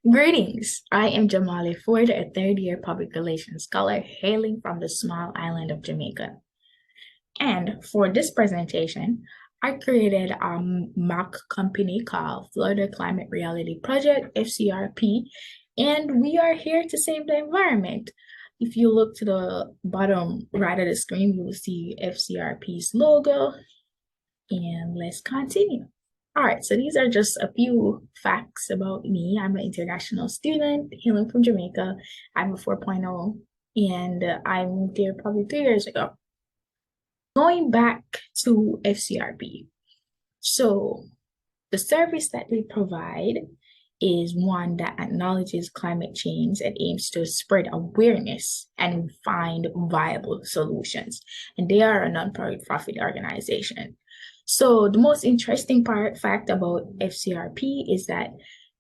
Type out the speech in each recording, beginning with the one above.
Greetings. I am Jahmallia Forde, a third-year public relations scholar hailing from the small island of Jamaica. And for this presentation, I created a mock company called Florida Climate Reality Project, FCRP, and we are here to save the environment. If you look to the bottom right of the screen, you will see FCRP's logo, and let's continue. All right, so these are just a few facts about me. I'm an international student hailing from Jamaica. I'm a 4.0, and I moved here probably 3 years ago. Going back to FCRP. So the service that we provide is one that acknowledges climate change and aims to spread awareness and find viable solutions. And they are a non-profit organization. So the most interesting fact about FCRP is that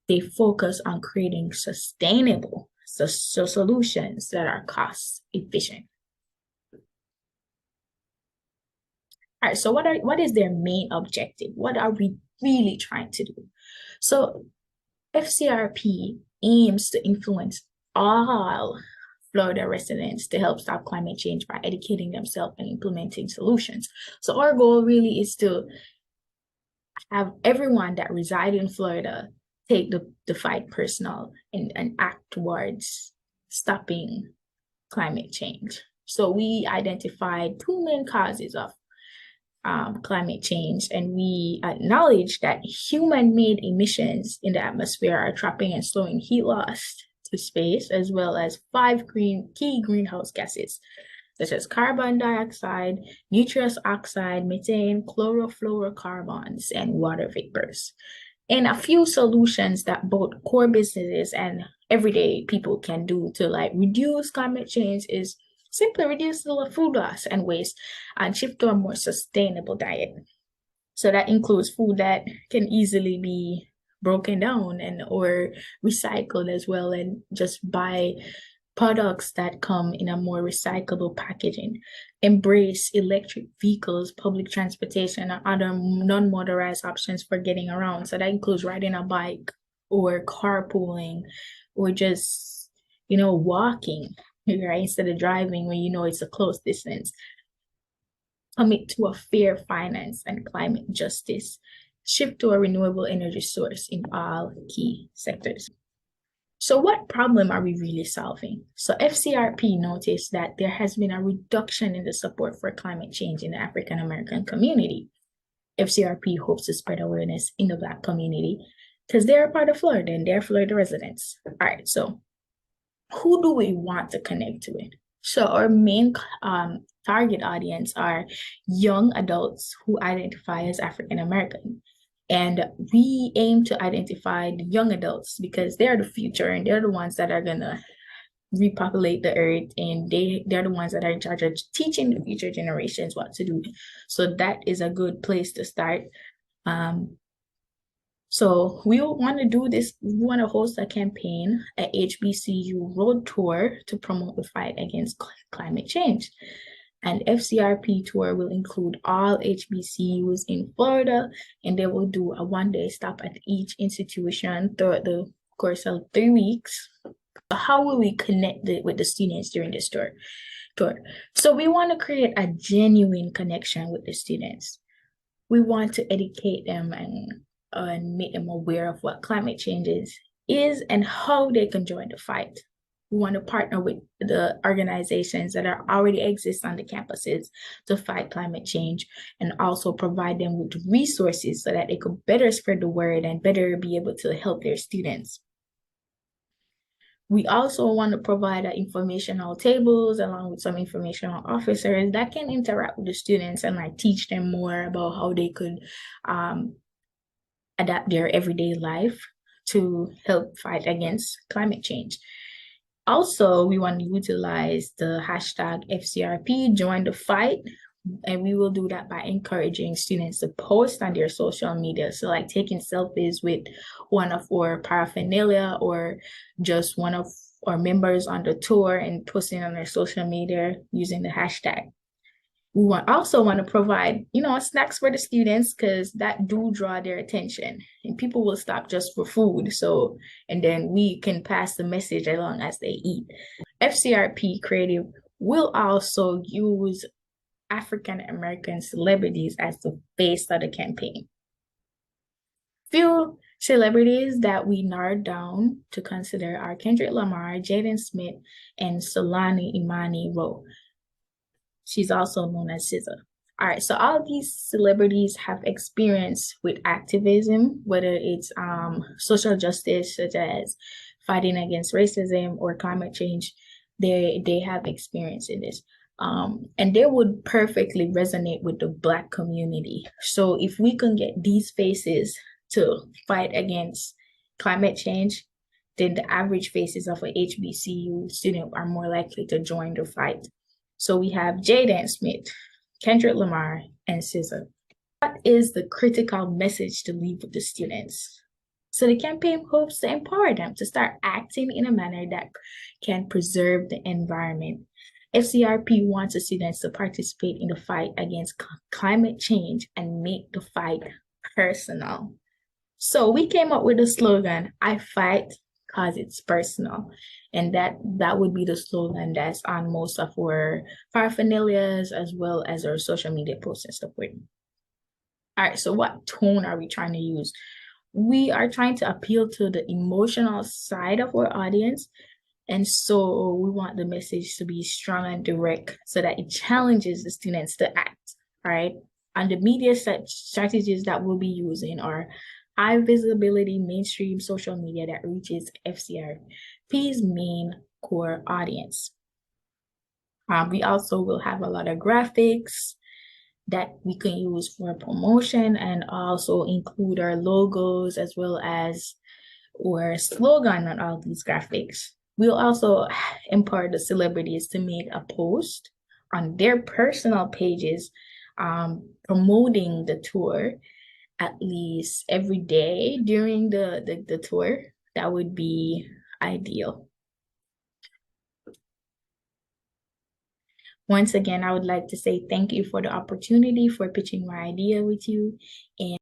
they focus on creating sustainable solutions that are cost efficient. All right, so what is their main objective? What are we really trying to do? So FCRP aims to influence all Florida residents to help stop climate change by educating themselves and implementing solutions. So our goal really is to have everyone that reside in Florida take the fight personal and act towards stopping climate change. So we identified two main causes of climate change, and we acknowledge that human-made emissions in the atmosphere are trapping and slowing heat loss to space, as well as five key greenhouse gases, such as carbon dioxide, nitrous oxide, methane, chlorofluorocarbons, and water vapors. And a few solutions that both core businesses and everyday people can do to reduce climate change is simply reduce the food loss and waste and shift to a more sustainable diet. So that includes food that can easily be broken down or recycled as well, and just buy products that come in a more recyclable packaging. Embrace electric vehicles, public transportation, and other non-motorized options for getting around. So that includes riding a bike or carpooling or just, walking, right? Instead of driving when it's a close distance. Commit to a fair finance and climate justice. Shift to a renewable energy source in all key sectors. So what problem are we really solving? So FCRP noticed that there has been a reduction in the support for climate change in the African American community. FCRP hopes to spread awareness in the Black community because they're a part of Florida and they're Florida residents. All right, so who do we want to connect to it? So our main target audience are young adults who identify as African American. And we aim to identify the young adults because they're the future and they're the ones that are going to repopulate the earth, and they're the ones that are in charge of teaching the future generations what to do. So that is a good place to start. So we want to do this. We want to host a campaign, a HBCU road tour to promote the fight against climate change. And FCRP tour will include all HBCUs in Florida, and they will do a one-day stop at each institution throughout the course of 3 weeks. How will we connect with the students during this tour? So we want to create a genuine connection with the students. We want to educate them and make them aware of what climate change is and how they can join the fight. We want to partner with the organizations that already exist on the campuses to fight climate change, and also provide them with resources so that they could better spread the word and better be able to help their students. We also want to provide informational tables along with some informational officers that can interact with the students and teach them more about how they could adapt their everyday life to help fight against climate change. Also, we want to utilize the hashtag FCRP, join the fight, and we will do that by encouraging students to post on their social media. So taking selfies with one of our paraphernalia or just one of our members on the tour and posting on their social media using the hashtag. Also want to provide, snacks for the students because that do draw their attention and people will stop just for food. So, and then we can pass the message along as they eat. FCRP Creative will also use African American celebrities as the face of the campaign. Few celebrities that we narrowed down to consider are Kendrick Lamar, Jaden Smith, and Solani Imani Rowe. She's also known as SZA. All right, so all of these celebrities have experience with activism, whether it's social justice, such as fighting against racism or climate change. They have experience in this. And they would perfectly resonate with the Black community. So if we can get these faces to fight against climate change, then the average faces of a HBCU student are more likely to join the fight. So we have Jaden Smith, Kendrick Lamar, and SZA. What is the critical message to leave with the students? So the campaign hopes to empower them to start acting in a manner that can preserve the environment. FCRP wants the students to participate in the fight against climate change and make the fight personal. So we came up with the slogan, I fight because it's personal. And that would be the slogan that's on most of our paraphernalias as well as our social media posts and stuff. All right, so what tone are we trying to use? We are trying to appeal to the emotional side of our audience. And so we want the message to be strong and direct so that it challenges the students to act, right? And the media strategies that we'll be using are high visibility mainstream social media that reaches FCRP's main core audience. We also will have a lot of graphics that we can use for promotion and also include our logos as well as our slogan on all these graphics. We'll also empower the celebrities to make a post on their personal pages promoting the tour at least every day during the tour. That would be ideal. Once again, I would like to say thank you for the opportunity for pitching my idea with you. And